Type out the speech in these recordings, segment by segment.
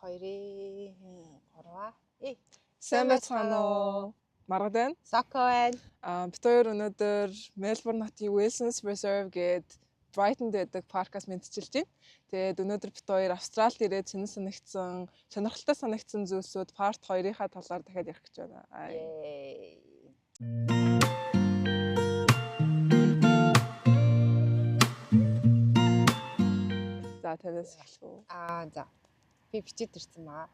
2-ын 3-аа. Сайн байцгаана уу? Маргад байна. Соко байна. Бид хоёр өнөөдөр Melbourne хотын Wilson's Reserve гээд Brighton-д байдаг паркаас мэдчилж байна. Тэгээд өнөөдөр бид хоёр Австралид ирээд сонирхолтой санагдсан зүйлсүүд part 2-ийнхаа талаар дахиад ярих гэж байна. За танаас эхлэх үү? За. Би бичиж ирсэн маа.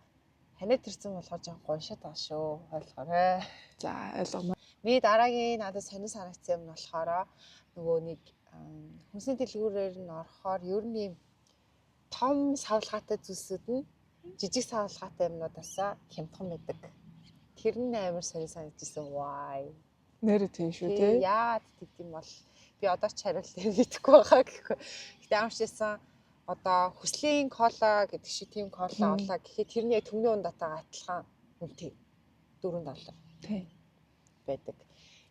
Ханаад ирсэн болохоор жоо гоншоод байгаа шүү. Ойлгоорой. За, ойлгомоо. Би дараагийн надад сонир санагдсан юм нь болохоор нөгөө нэг хүнсний дэлгүүрээр нь орохоор ер нь юм том савлгаатай зүйлсүүд нь жижиг савлгаатай юмнуудаас хямдхан байдаг. Тэр нь амар сонир санагдсан. Why? Нэр тийм шүү тий. Яагаад тийм бол би одоо ч хариулт мэдэхгүй байгаа гэхгүй. Гэтэ амшижсэн одоо хүслийн кола гэдэг шиг тийм кола олаа гэхэд тэрний төмний ундатайгаа адилхан үнэтэй $4 тий байдаг.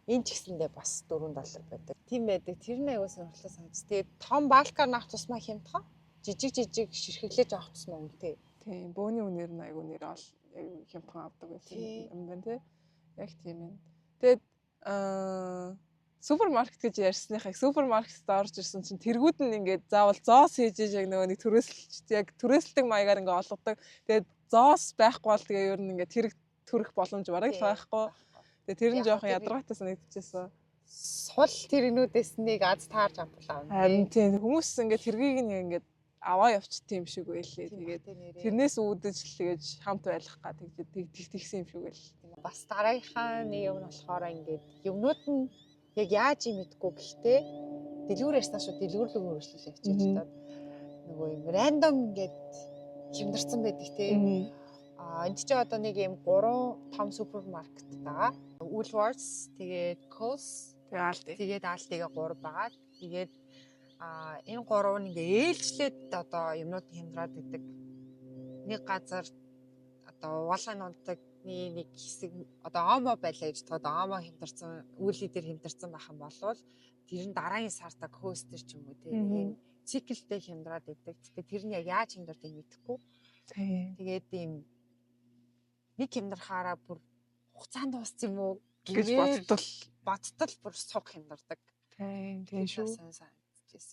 Энэ ч гэсэндээ бас $4 байдаг. Тийм байдаг. Тэр нь аягүй сонирхолтой санагдсан. Тэгээд том балкаар навах тусмаа хямдхан, жижиг ширхэглэж авах тусмаа үнэтэй. Тийм бөөний үнээр нь аягүй нэр ол хямдхан авдаг байсан юм байна тий. Яг тийм ээ. Тэгээд супермаркет гэж ярьсныхаа супермаркетд орж ирсэн чинь тэргүүд нь ингээд заавал зоос хийж яг нөгөө нэг түрээсэлдэг маягаар ингээд олгодог. Тэгээд зоос байхгүй бол тэгээ ер нь ингээд тэрэг төрөх боломж бараг л байхгүй. Тэгээ тэр нь жоохон ядаргаатай санагдчихсан. Сул тэрнүүдээс нэг аз таарж амтлаа. Харин тийм хүмүүс ингээд тэргийг нь ингээд аваа явчихсан юм шиг байлээ. Тэгээд тэрнээс үүдэж тэгээд хамт байх гад тэгсэн юм шиг байл. Бас дараагийнхаа нэг юм нь болохоор ингээд юмнууд нь яг яаж юм мэдгүй гэхдээ дэлгүүрээс нааш дэлгүүрлэг өөрчлөлөө хичээж таад нөгөө юм рандом ингээд хямдарсан байдаг тий. Энд чи одоо нэг юм 3 том супермаркет байгаа. Woolworths, тэгээд Coles, тэгээд Aldi-гээ 3 байгаа. Тэгээд энэ 3 нь ингээ ээлжлээд одоо юмнууд хямдраад байдаг. Нэг газар одоо уулын унтдаг нэг хэсэг одоо омо байлаа гэж бодоод омо хямдарсан үйлий дээр хямдарсан байх юм бол тэр нь дараагийн сартаа коостер ч юм уу тийм циклтэй хямдраад идэг. Тэгэхээр тэр нь яг яаж хямдардыг мэдэхгүй. Тэгээд ийм нэг хямдрахаараа бүр хугацаанд дууссан юм уу гэж бодтол бүр суг хямдардаг. Тийм шүү.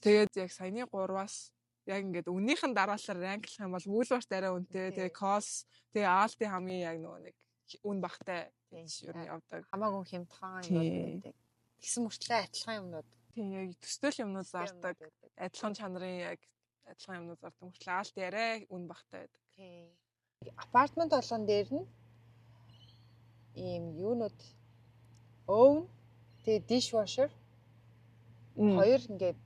Тэгээд яг саяны 3-аас яг ингээд үннийхэн дараалал ранглах юм бол Woolworth арай үнэтэй. Тэгээ Coles, тэгээ Aldi хамгийн яг нөгөө нэг үн багтай ер нь явдаг. Хамаагүй хямдхан юмнууд байдаг. Тэгсэн мөртлөө адилхан юмнууд. Тийм яг төсөөл юмнууд зардаг. Адилхан чанарын яг адилхан юмнууд зардаг. Мөртлөө Aldi арай үн багтай байдаг. Тийм. Апартмент болгон дээр нь ийм юунууд oven, тэгээ dishwasher хоёр ингээд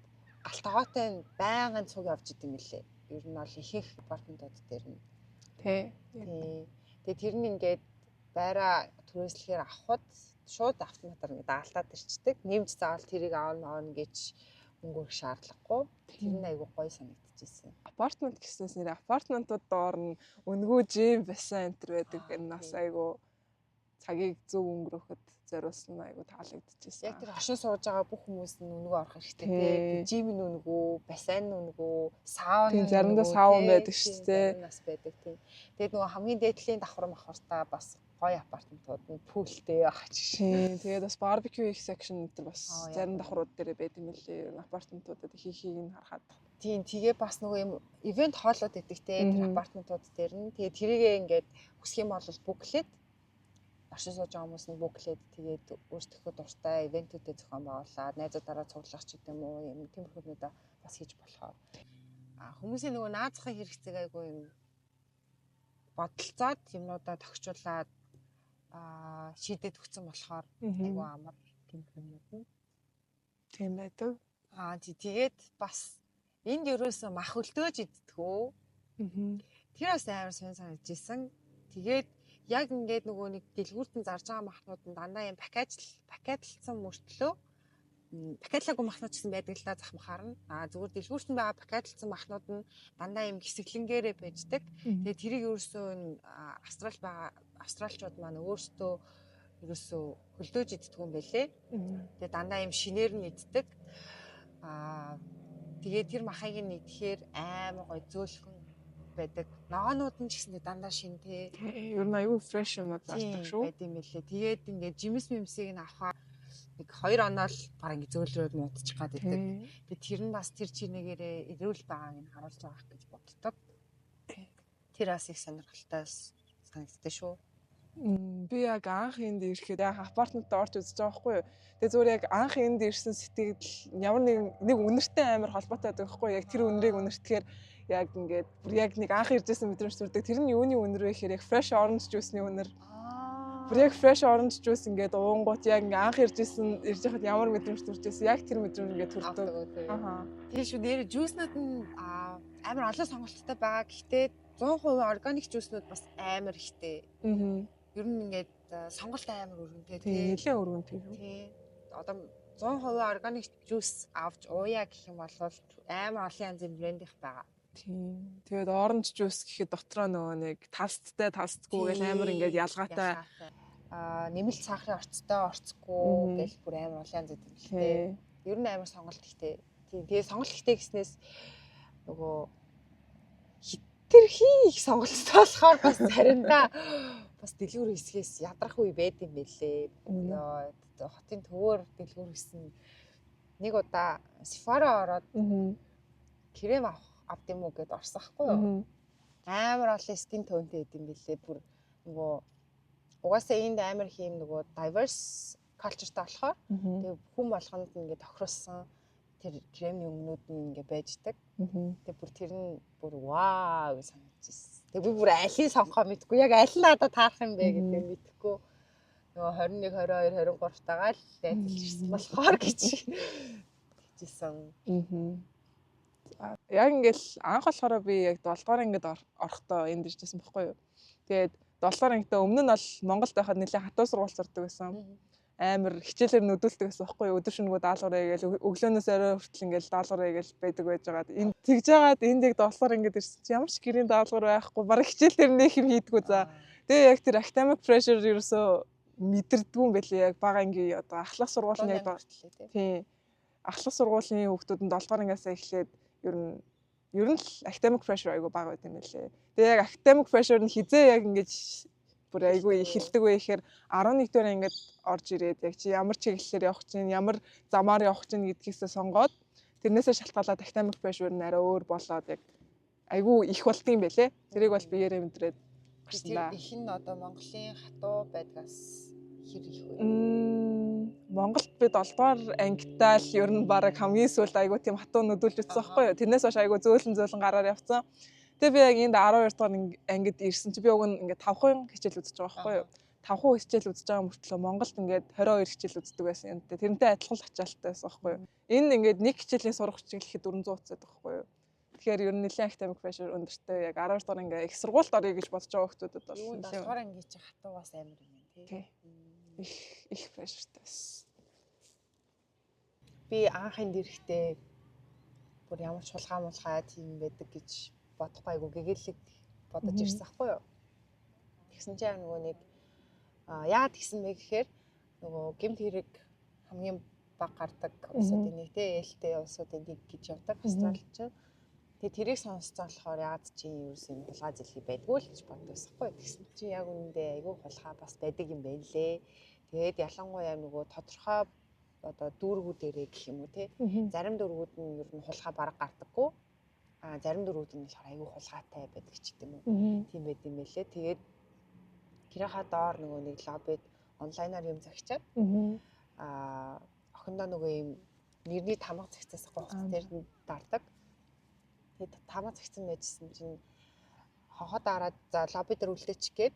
галтгоотой байнгын цуг явж идэм билээ. Ер нь бол ихэнх апартментууд дээр нь. Тий. Тэгээ тэр нь ингээд байраа түрээслэхээр авахд шууд автоматар ингээд даалтаад ирчдэг. Нэмж заавал тэрийг аавна гэж өнгөрөх шаардлагагүй. Тэр нь айгүй гоё санагдчихсэн. Апартмент гэснээс нэр апартментууд доор нь өнгөө жим бассейн энэ байдаг. Энэ нас айгүй цагийг зөв өнгөрөхөд зориулсан айгу таалагдчихсан. Яг тэр хошин сууж байгаа бүх хүмүүс нь өнгөө орох хэрэгтэй тийм. Жим нь өнгөө, бассейн өнгөө, саун тийм заримдаа саун байдаг шүү дээ. Нас байдаг тийм. Тэгээд нөгөө хамгийн дээдлийн давхар махвартаа бас гоё апартментууд нь пүүлтэй байгаа ч шин. Тэгээд бас барбекю section гэдэг бас зарим давхрууд дээр байдаг юм лээ. Апартментуудад хийхийг нь харахад. Тийм тэгээ бас нөгөө юм ивент хоолууд байдаг тийм тэр апартментууд дээр нь. Тэгээд тэрийгээ ингээд хүсэх юм бол буклээд оршин сууж байгаа хүмүүс нь буклээд тэгээд өөрсдөө дуртай ивентүүдэд зохион байгуулад найзуудаараа цуглах ч гэдэм үү юм тиймэрхүүнүүдээ бас хийж болохоор хүмүүсийн нөгөө наазахын хэрэгцээг айгүй юм бодолцоод юмнуудаа тохижуулаад шийдээд өгсөн болохоор айгүй амар тиймэрхүүнүүд нь тийм байдаг. Тэгээд бас энд ерөөсөө мах өлдөөж иддэггүй. Тэр бас амар сонь санагдчихсан. Тэгээд яг ингээд нөгөө нэг дэлгүүртэн зарж байгаа махнууд нь дандаа юм пакетлсан мөртлөө пакетлаагүй махнууд ч гэсэн байдаг л да захмахаар нь. Зүгээр дэлгүүртэн байгаа пакетлсан махнууд нь дандаа юм хэсэглэнгээрээ байждаг. Тэгээ тэрийг ерөөсөө австралчууд маань өөрсдөө ерөөсөө хөлдөөж иддэг юм байлээ. Тэгээ дандаа юм шинээр нь иддэг. Тэгээ тэр махыг нь идэхээр амар гой зөөлхөн байдаг. Ногоонууд нь ч гэсэн дандаа шин те. Ер нь аюу фреш юмнууд зардаг шүү. Байд юм лээ. Тэгээд ингээд жимс мимсийг нь авахаа нэг 2 оноо л баг ингээд зөөлрөөд муудчих гад байдаг. Тэгээд тэр нь бас тэр чинэгээрээ эрүүл байгааг нь харуулж байгаа гэж боддог. Тэр бас их сонирхолтой санагддаг шүү. Би яг анх энд ирэхэд яг апартментд орж үзэж байгаа байхгүй юу. Тэгээ зүгээр яг анх энд ирсэн сэтгэл ямар нэг үнэртэй амар холбоотой байдаг байхгүй юу. Яг тэр үнэрийг үнэртгэхээр яг ингээд бүр яг нэг анх иржсэн мэдрэмж төрдөг. Тэр нь юуны үнэр вэ гэхээр яг fresh orange juice-ний үнэр. Бүр яг fresh orange juice ингээд уунгууд яг ингээ анх ирж байхад ямар мэдрэмж төржсэн. Яг тэр мэдрэмж ингээд төрдөг. Тэгээ шүү нэр juice-нууд нь амар олон сонголттой байгаа. Гэхдээ 100% organic juice-нууд бас амар ихтэй. Ер нь ингээд сонголт амар өргөнтэй тий. Нэлээд өргөнтэй. Тий. Одоо 100% organic juice авч ууя гэх юм бол амар олон янзын брэнд их байгаа. Тийм. Тэгээд orange juice гэхэд дотроо нөгөө нэг тасттай тастгүй гэл амар ингээд ялгаатай нэмэлт сахарын орцтой гэл бүр амар олон янз байдаг л тий. Ер нь амар сонголт ихтэй. Тийм. Тэгээ сонголт ихтэй гэснээс нөгөө хитрхи их сонголттой болохоор бас заримдаа бас дэлгүүр хэсгээс ядрах үе байд юм бэлээ. Хотын төвөөр дэлгүүр хэсэн нэг удаа Sephora ороод крем авд юм уу гэд орсахгүй юу. Амар олон скин тонтэй байд юм бэлээ. Бүр нөгөө угаасаа энд амар хийм нөгөө diverse cultureтай болохоор тэгээ хүн болгонд ингээд тохирсон тэр кремийн өмнүүд нь ингээ байждаг. Тэгээ бүр тэр нь бүр вау гэж санагдчихсэн. Тэгээ би бүр алийг сонгохоо мэдгүй. Яг аль нь надад таарах юм бэ гэдэг мэдэхгүй. Нөгөө 21, 22, 23 тагаа л ажиллажсэн болохоор гэж хэлжсэн. Яг ингээл анх болохоор би яг 7 дугаар ангид орохдоо энд иржсэн байхгүй юу. Тэгээд 7 дугаар ангид өмнө нь бол Монголд байхад нэлээд хатуу сургууль сурдаг байсан. Амар хичээлээр нөдөлдөг гэсэн байхгүй юу. Өдөр шөнөгөө даалгавраа гээл өглөөнөөс орой хүртэл ингээл даалгавраа гээл байдаг байж байгаад энд тэгж жагаад энд яг 7 дугаар ангид ирсэн чи ямар ч гэрийн даалгавар байхгүй бараг хичээл дээр нэг юм хийдгүү за. Тэгээ яг тэр academic pressure ерөөсөө мэдэрдэггүй юм байлээ яг бага ангийн одоо ахлах сургуулийн яг тийм ахлах сургуулийн хүүхдүүд нь 7 дугаар ангиас эхлээд ер нь л academic pressure айгүй бага байт юм байлээ. Тэгээ яг academic pressure нь хизээ яг ингэж бүр айгүй эхэлдэг вэ гэхээр 11 дугаар ангид орж ирээд яг чи ямар чиглэлээр явах чинь ямар замаар явах чинь гэдгийгсээ сонгоод тэрнээсээ шалтгаалаад academic pressure нь арай өөр болоод яг айгүй их болт юм байлээ. Тэрийг бол биеэрээ мэдрээд гарсан да. Их нь одоо Монголын хатуу байдгаас хэр их вэ? Монголд би 7 дугаар ангитаа л ер нь баг хамгийн сүүлд айгүй тийм хатуу нөдөлж утсан байхгүй юу. Тэрнээс хойш айгүй зөөлөн гараар явцсан. Тэгээ би яг энд 12 дугаар ангид ирсэн чи би уг нь ингээд 5 хичээл үзэж байгаа байхгүй юу. 5 хичээл үзэж байгаа мөртлөө Монголд ингээд 22 хичээл үздэг байсан юм. Тэрнтэй адилхан ачаалттай байсан байхгүй юу. Энэ ингээд нэг хичээлийн сурах хичээлэхэд 400 уцаад байхгүй юу. Тэгэхээр ер нь нэлээд academic pressure өндөртэй яг 12 дугаар ингээ их сургуульд орё гэж бодож байгаа хүмүүсд бол юу 7 дугаар анги чи хатуугаас амар юм тий. Их pressureтай байсан. Би анханд ирэхдээ бүр ямар ч хулгай тийм байдаг гэж бодохгүй айгу гэгээлэг бодож ирсэн ахгүй юу. Тэгсэн чинь нөгөө нэг яагаад тэгсэн бэ гэхээр нөгөө гэмт хэрэг хамгийн бага гардаг улсуудын нэг тий ээлтэй улсуудын нэг гэж явдаг фестивал чинь. Тэгээ тэрийг сонсцсон болохоор яагаад чи ерөөс юм хулгай зэлхий байдгүй л гэж боддогсан хгүй. Тэгсэн чинь яг үүндээ айгүй хулгай бас байдаг юм байна лээ. Тэгээд ялангуяа нөгөө тодорхой одоо дүүргүүдэрээ гэх юм уу тий. Зарим дүүргүүд нь ер нь хулгай бараг гардаггүй. Зарим дөрүүд нь болохоор айгүй хулгайтай байдаг ч гэдэм үү. Тийм байд юм байлээ. Тэгээд гэрийнхаа доор нөгөө нэг лоббид онлайнаар юм загчаад охиндоо нөгөө юм нэрний тамга загцаас гоц дээр нь дардаг. Тэгээд тамга загцсан байжсэн чинь хохоо дараад за лобби дээр үлдээчих гээд.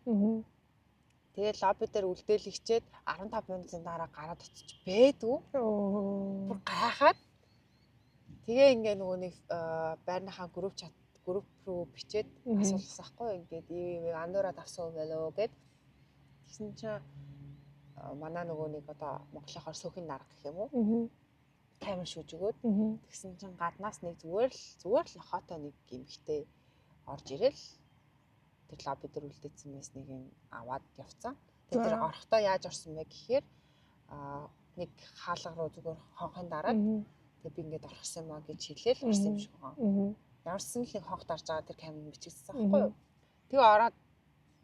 Тэгээд лобби дээр үлдээл хичээд 15 минутын дараа гараад очиж бэдгүү. Бүр гайхаад тэгээ ингээ нөгөө нэг байрныхаа групп руу бичээд асуулсан хгүй ингээд ийм андуураад авсан юм байна уу гэд. Тэгсэн чинь манай нөгөө нэг одоо Монголынхоор сөхийн дарга гэх юм уу? Камер шүүж өгөөд тэгсэн чинь гаднаас нэг зүгээр л хоотой нэг гимхтэй орж ирэл тэр лобби дээр үлдээсэн байсныг аваад явцсан. Тэгээд тэр орохдоо яаж орсон бэ гэхээр нэг хаалга руу зүгээр хонхын дараад тэгээд би ингээд орсон юм аа гэж хэлээл орсон юм шиг байгаа. Ямарсан л нэг хонхт орж байгаа тэр камин бичигдсэн байхгүй юу? Тэгээ ороод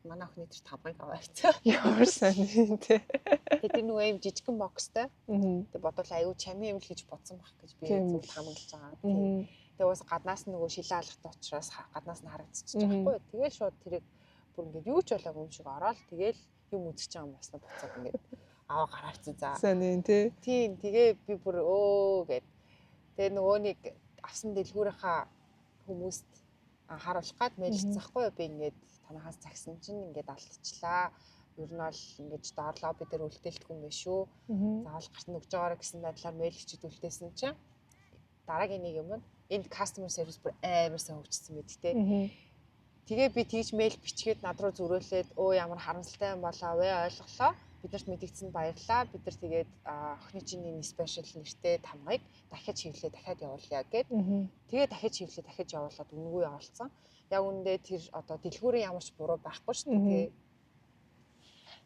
манай охины тэр тамгыг аваачаа. Ямар сайн тий. Тэгээ тэр нөгөө юм жижигхэн бокстой. Тэгээ бодвол аюу чамийн юм л гэж бодсон байх гэж би зөв хамгаалж байгаа. Тэгээ уус гаднаас нөгөө шилээ алгатай учраас гаднаас нь харагдчихж байгаа байхгүй юу? Тэгээл шууд тэрийг бүр ингээд юу ч болоогүй юм шиг ороод тэгээл юм үзэж байгаа юм басна буцаад ингээд аваа гараарцсан за. Сайн юм тий. Тийм тэгээ би бүр өө гэд. Тэгээ нөгөө нэг авсан дэлгүүрийнхаа хүмүүст анхааруулах гад мэйлсэн байхгүй юу? Би ингээд танахаас загсан чинь ингээд алдчихлаа. Ер нь бол ингээд доор лобби дээр үлдээлтгүй юм биш үү? Заавал гарт нүгж байгаараа гэсэн байдлаар мэйл бичиж үлдээсэн чинь дараагийн нэг юм нь энд customer service бүр амар сайн хөгжсөн мэт те. Тэгээ би тэгж мэйл бичгээд над руу зөрөөлээд өө ямар харамсалтай юм болоо вэ ойлголоо. Биднэрт мэдгдсэнд баярлалаа. Бид нар тэгээд охины чиний спешиал нэртэй тамгыг дахиад чивлээ дахиад явуулъя гэд. Тэгээ дахиад чивлээ дахиад явуулаад үнэгүй явуулсан. Яг үндэ тэр одоо дэлгүүрийн ямар ч буруу байхгүй шүү дээ.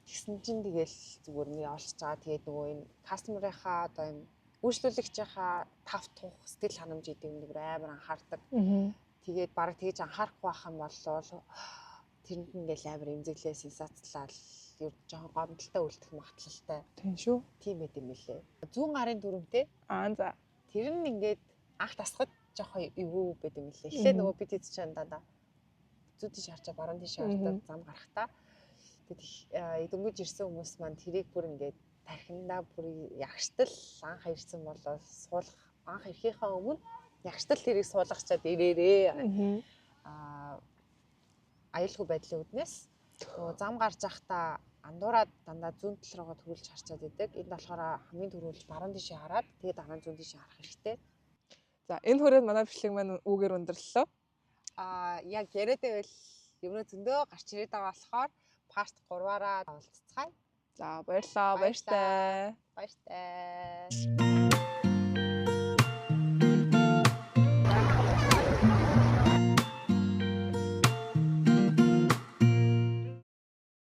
Тэгсэн чинь тэгэл зүгээр нь явуулчихж байгаа. Тэгээд нөгөө энэ кастомерынхаа одоо юм үйлчлүүлэгчийнхаа тав тух сэтгэл ханамж гэдэг юм нэг амар анхаардаг. Тэгээд бараг тэгж анхаарахгүй байх юм боллоо тэрэнд ингээл амар эмзэглээ сенсацлал ер нь жоохон гомдолтой үлдэх магадлалтай. Тийм шүү. Тийм ээ юм лээ. Зүүн гарын дүрмтэй. За. Тэр нь ингээд анх тасгад жоохон эвгүй байд юм лээ. Эхлээд нөгөө бид эд чинь дандаа зүйдээ шаарчаа баруун тийш хардаг зам гарахтаа. Тэгээд эдэмгэж ирсэн хүмүүс маань тэрийг бүр ингээд тархиндаа бүр ягштал анх ирсэн болоо суулгах анх ирэхийнхаа өмнө ягштал тэрийг суулгачаад ирээрээ. Аюулгүй байдлын үднээс нөгөө зам гарч явахдаа андуураад дандаа зүүн тал руугаа төрүүлж харчаад идэг. Энд болохоор хамгийн түрүүлж баруун тишээ хараад тэгээд дараа нь зүүн тишээ харах хэрэгтэй. За энэ хүрээд манай бичлэг маань үгээр өндөрлөлөө. Яг яриад байвал юмнуу зөндөө гарч ирээд байгаа болохоор part 3-аараа уулзцгаая. За баярлалаа. Баяртай. Баяртай.